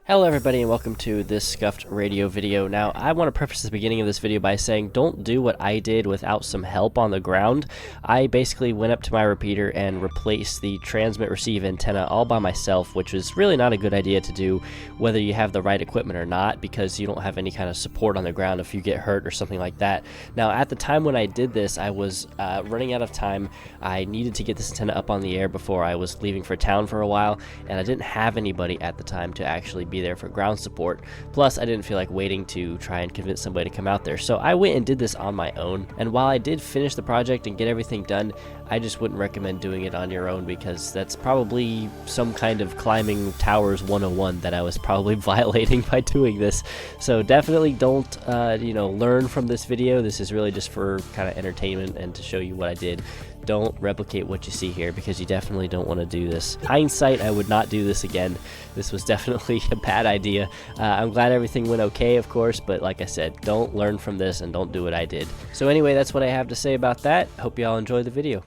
Hello everybody and welcome to this scuffed radio video. Now I want to preface the beginning of this video by saying don't do what I did without some help on the ground. I basically went up to my repeater and replaced the transmit receive antenna all by myself, which was really not a good idea to do whether you have the right equipment or not, because you don't have any kind of support on the ground if you get hurt or something like that. Now at the time when I did this, I was running out of time. I needed to get this antenna up on the air before I was leaving for town for a while, and I didn't have anybody at the time to actually be there for ground support. Plus I didn't feel like waiting to try and convince somebody to come out there, so I went and did this on my own. And while I did finish the project and get everything done, I just wouldn't recommend doing it on your own, because that's probably some kind of climbing towers 101 that I was probably violating by doing this. So definitely don't learn from this video. This is really just for kind of entertainment and to show you what I did. Don't replicate what you see here, because you definitely don't want to do this. Hindsight, I would not do this again. This was definitely a bad idea. I'm glad everything went okay, of course, but like I said, don't learn from this and don't do what I did. So anyway, that's what I have to say about that. Hope you all enjoy the video.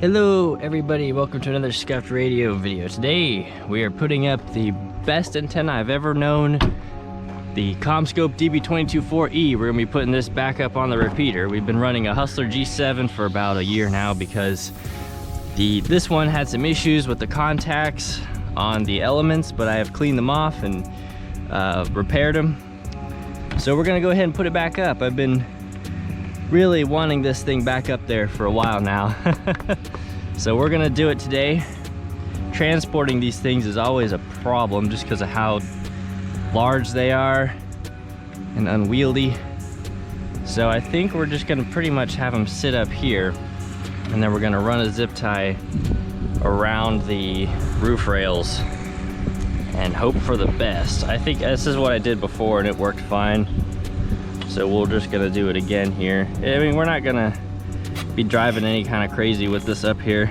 Hello everybody, welcome to another scuffed radio video. Today we are putting up the best antenna I've ever known, the Commscope DB224e. We're going to be putting this back up on the repeater. We've been running a Hustler G7 for about a year now because this one had some issues with the contacts on the elements, but I have cleaned them off and repaired them. So we're going to go ahead and put it back up. I've been really wanting this thing back up there for a while now. So we're going to do it today. Transporting these things is always a problem just because of how large they are and unwieldy. So I think we're just gonna pretty much have them sit up here, and then we're gonna run a zip tie around the roof rails and hope for the best. I think this is what I did before and it worked fine. So we're just gonna do it again here. I mean, we're not gonna be driving any kind of crazy with this up here.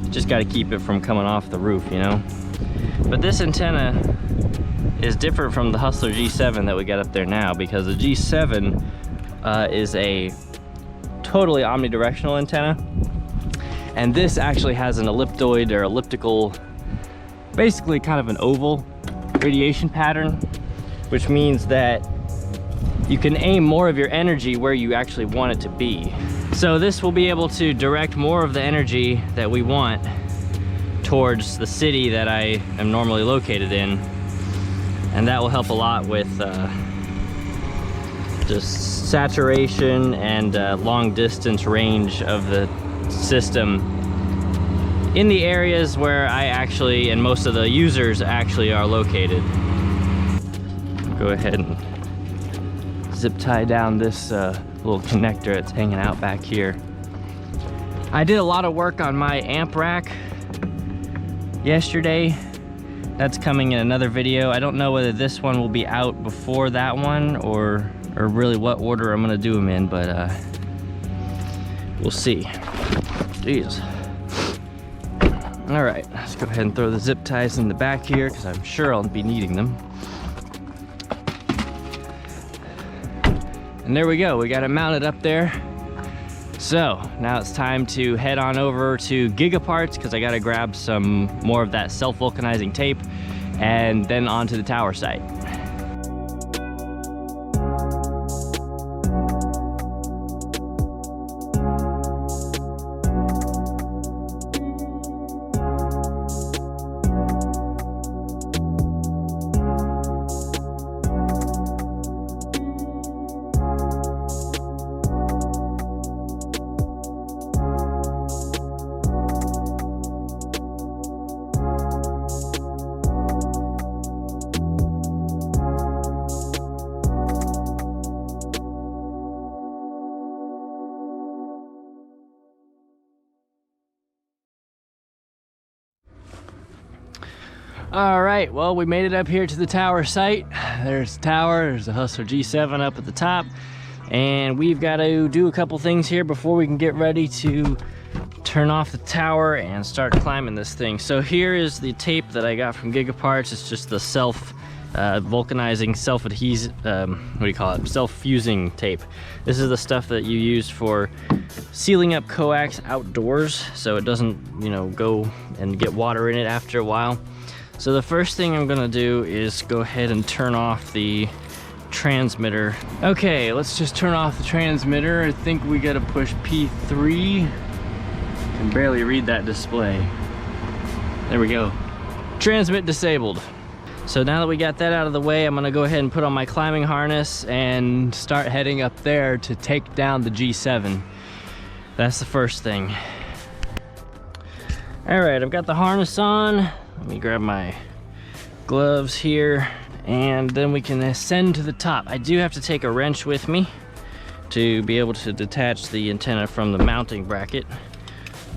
Just gotta keep it from coming off the roof, you know? But this antenna is different from the Hustler G7 that we got up there now, because the G7 is a totally omnidirectional antenna, and this actually has an elliptoid or elliptical, basically kind of an oval radiation pattern, which means that you can aim more of your energy where you actually want it to be. So this will be able to direct more of the energy that we want towards the city that I am normally located in. And that will help a lot with just saturation and long distance range of the system in the areas where I actually, and most of the users actually, are located. Go ahead and zip tie down this little connector that's hanging out back here. I did a lot of work on my amp rack yesterday. That's coming in another video. I don't know whether this one will be out before that one or really what order I'm gonna do them in, but we'll see. Jeez. All right, let's go ahead and throw the zip ties in the back here because I'm sure I'll be needing them. And there we go, we got it mounted up there. So now it's time to head on over to Gigaparts because I gotta grab some more of that self-vulcanizing tape, and then onto the tower site. All right, well, we made it up here to the tower site. There's the tower, there's the Hustler G7 up at the top, and we've got to do a couple things here before we can get ready to turn off the tower and start climbing this thing. So here is the tape that I got from Gigaparts. It's just the self vulcanizing self-adhesive, what do you call it? Self-fusing tape. This is the stuff that you use for sealing up coax outdoors so it doesn't, you know, go and get water in it after a while. So the first thing I'm gonna do is go ahead and turn off the transmitter. Okay, let's just turn off the transmitter. I think we gotta push P3. Can barely read that display. There we go. Transmit disabled. So now that we got that out of the way, I'm gonna go ahead and put on my climbing harness and start heading up there to take down the G7. That's the first thing. All right, I've got the harness on. Let me grab my gloves here, and then we can ascend to the top. I do have to take a wrench with me to be able to detach the antenna from the mounting bracket.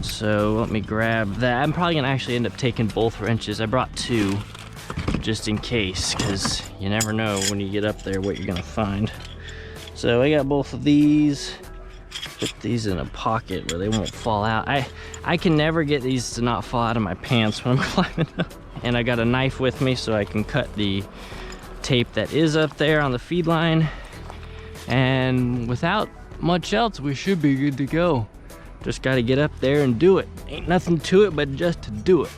So let me grab that. I'm probably gonna actually end up taking both wrenches. I brought two just in case, because you never know when you get up there what you're gonna find. So I got both of these. Put these in a pocket where they won't fall out. I can never get these to not fall out of my pants when I'm climbing up. And I got a knife with me so I can cut the tape that is up there on the feed line. And without much else, we should be good to go. Just got to get up there and do it. Ain't nothing to it but just to do it.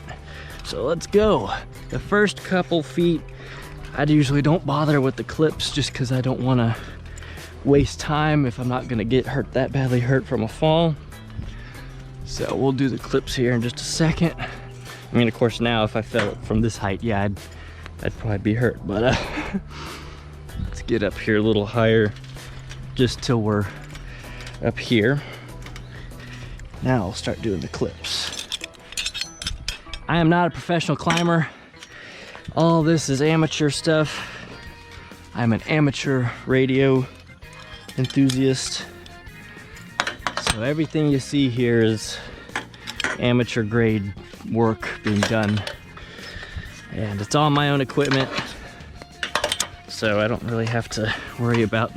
So let's go. The first couple feet, I usually don't bother with the clips just because I don't want to waste time if I'm not gonna get hurt that badly hurt from a fall. So we'll do the clips here in just a second. I mean, of course, now if I fell from this height, yeah, I'd probably be hurt, but let's get up here a little higher just till we're up here. Now I'll start doing the clips. I am not a professional climber. All this is amateur stuff. I'm an amateur radio enthusiast. So everything you see here is amateur grade work being done. And it's all my own equipment. So I don't really have to worry about,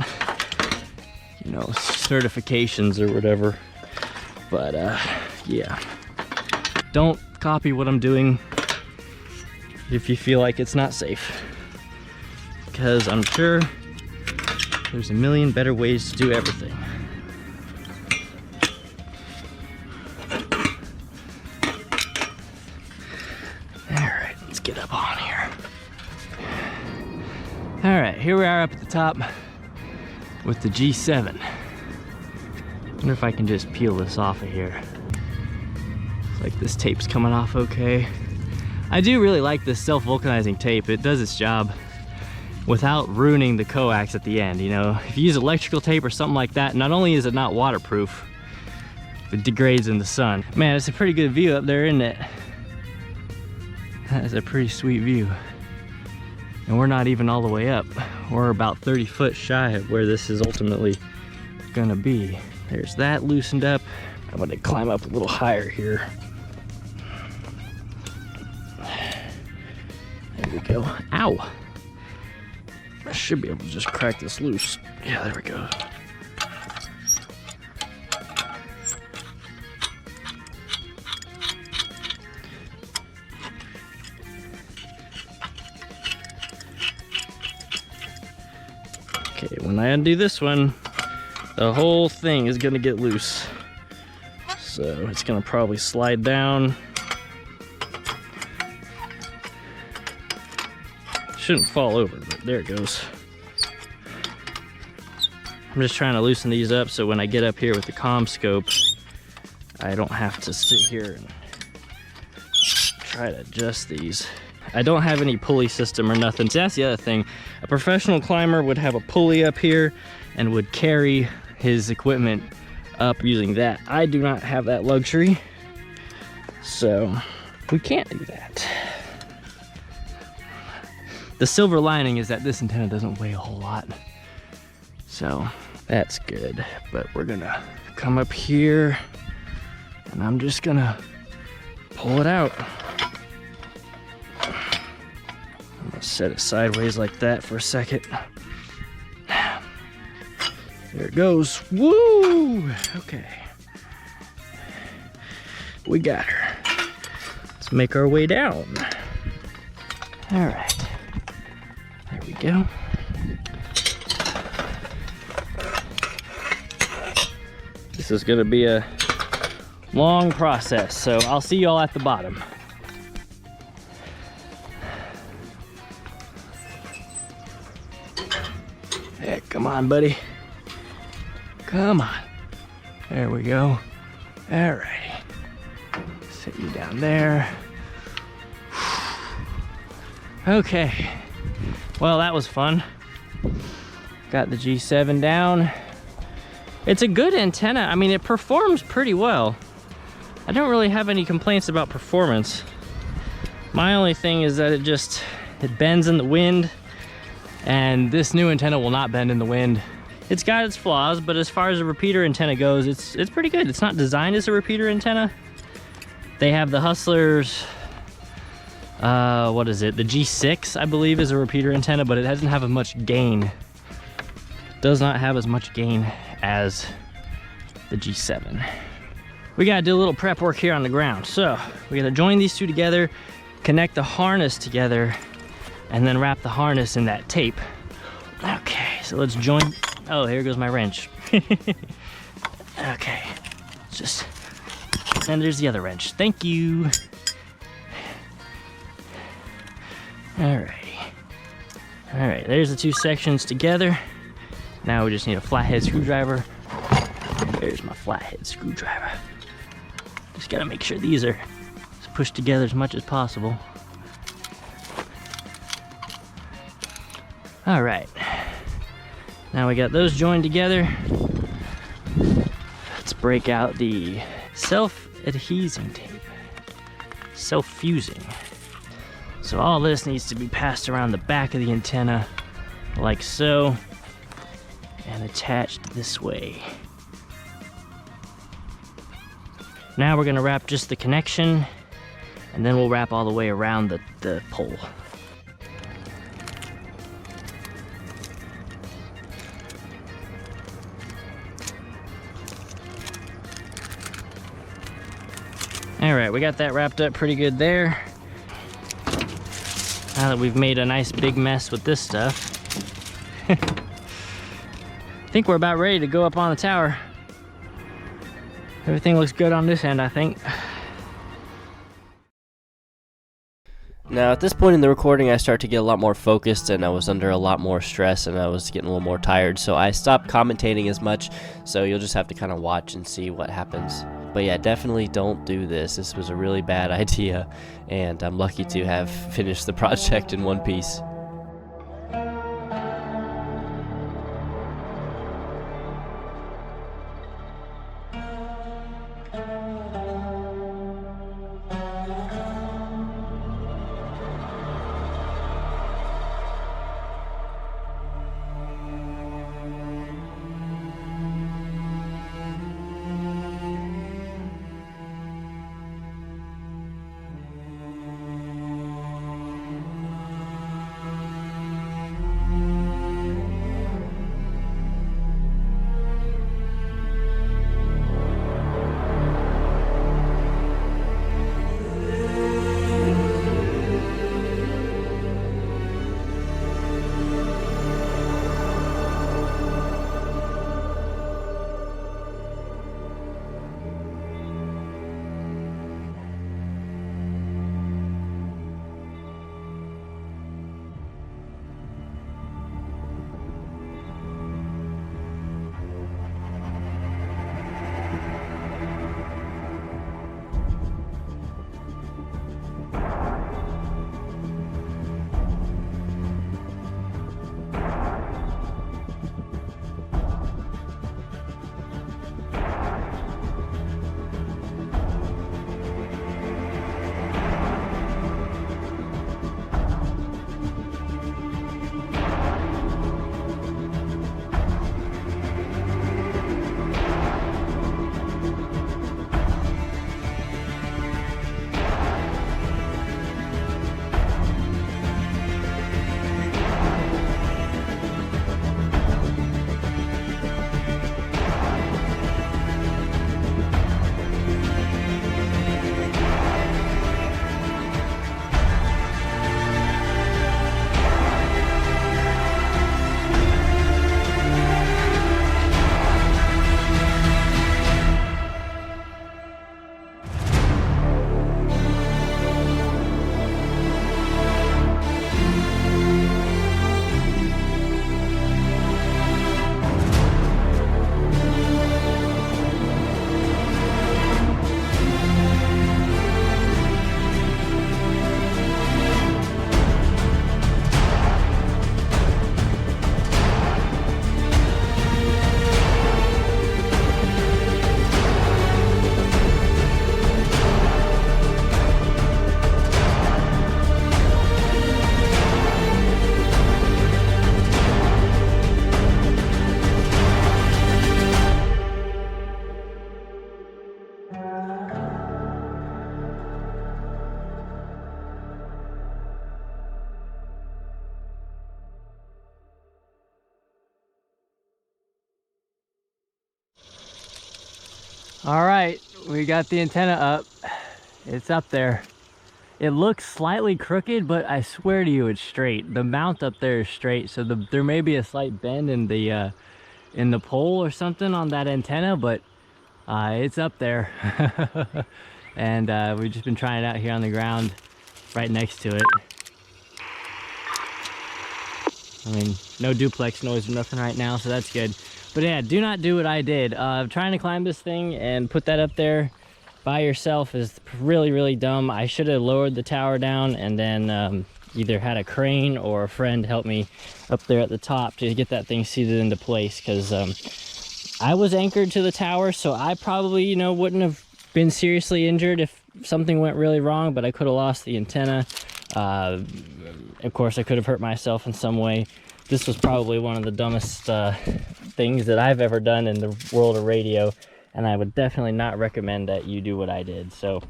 you know, certifications or whatever. But yeah. Don't copy what I'm doing if you feel like it's not safe. Because I'm sure there's a million better ways to do everything. All right, let's get up on here. All right, here we are up at the top with the G7. Wonder if I can just peel this off of here. It's like this tape's coming off okay. I do really like this self-vulcanizing tape. It does its job without ruining the coax at the end. You know, if you use electrical tape or something like that, not only is it not waterproof, it degrades in the sun. Man, it's a pretty good view up there, isn't it? That is a pretty sweet view. And we're not even all the way up. We're about 30 foot shy of where this is ultimately gonna be. There's that loosened up. I'm gonna climb up a little higher here. There we go. Ow! I should be able to just crack this loose. Yeah, there we go. Okay, when I undo this one, the whole thing is gonna get loose. So it's gonna probably slide down. Shouldn't fall over, but there it goes. I'm just trying to loosen these up so when I get up here with the Commscope, I don't have to sit here and try to adjust these. I don't have any pulley system or nothing. So that's the other thing. A professional climber would have a pulley up here and would carry his equipment up using that. I do not have that luxury, so we can't do that. The silver lining is that this antenna doesn't weigh a whole lot, so that's good. But we're gonna come up here and I'm just gonna pull it out. I'm gonna set it sideways like that for a second. There it goes. Woo! Okay. We got her. Let's make our way down. All right. There we go. This is gonna be a long process, so I'll see y'all at the bottom. Hey, come on, buddy. Come on. There we go. Alrighty. Sit you down there. Okay. Well, that was fun. Got the G7 down. It's a good antenna. I mean, it performs pretty well. I don't really have any complaints about performance. My only thing is that it bends in the wind, and this new antenna will not bend in the wind. It's got its flaws, but as far as a repeater antenna goes, it's pretty good. It's not designed as a repeater antenna. They have the Hustler's, what is it? The G6, I believe, is a repeater antenna, but it doesn't have as much gain. Does not have as much gain as the G7. We gotta do a little prep work here on the ground. So we gotta join these two together, connect the harness together, and then wrap the harness in that tape. Okay, so let's join. Oh, here goes my wrench. Okay, just, and there's the other wrench. Thank you. Alrighty. Alright, there's the two sections together. Now we just need a flathead screwdriver. There's my flathead screwdriver. Just gotta make sure these are pushed together as much as possible. All right, now we got those joined together. Let's break out the self-adhesing tape, self-fusing. So all this needs to be passed around the back of the antenna like so, and attached this way. Now we're gonna wrap just the connection, and then we'll wrap all the way around the pole. All right, we got that wrapped up pretty good there. Now that we've made a nice big mess with this stuff, I think we're about ready to go up on the tower. Everything looks good on this end, I think. Now at this point in the recording, I start to get a lot more focused, and I was under a lot more stress, and I was getting a little more tired, so I stopped commentating as much, so you'll just have to kind of watch and see what happens. But yeah, definitely don't do this. This was a really bad idea, and I'm lucky to have finished the project in one piece. All right, we got the antenna up. It's up there. It looks slightly crooked, but I swear to you it's straight. The mount up there is straight, so there may be a slight bend in the pole or something on that antenna, but it's up there. And we've just been trying it out here on the ground right next to it. I mean, no duplex noise or nothing right now, so that's good. But yeah, do not do what I did. Trying to climb this thing and put that up there by yourself is really, really dumb. I should have lowered the tower down and then either had a crane or a friend help me up there at the top to get that thing seated into place, because I was anchored to the tower, so I probably, you know, wouldn't have been seriously injured if something went really wrong, but I could have lost the antenna. Of course, I could have hurt myself in some way. This was probably one of the dumbest things that I've ever done in the world of radio, and I would definitely not recommend that you do what I did. So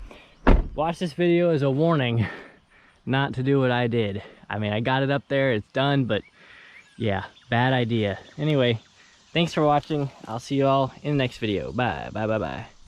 watch this video as a warning not to do what I did. I mean, I got it up there, it's done, but yeah, bad idea. Anyway, thanks for watching. I'll see you all in the next video. Bye, bye, bye, bye.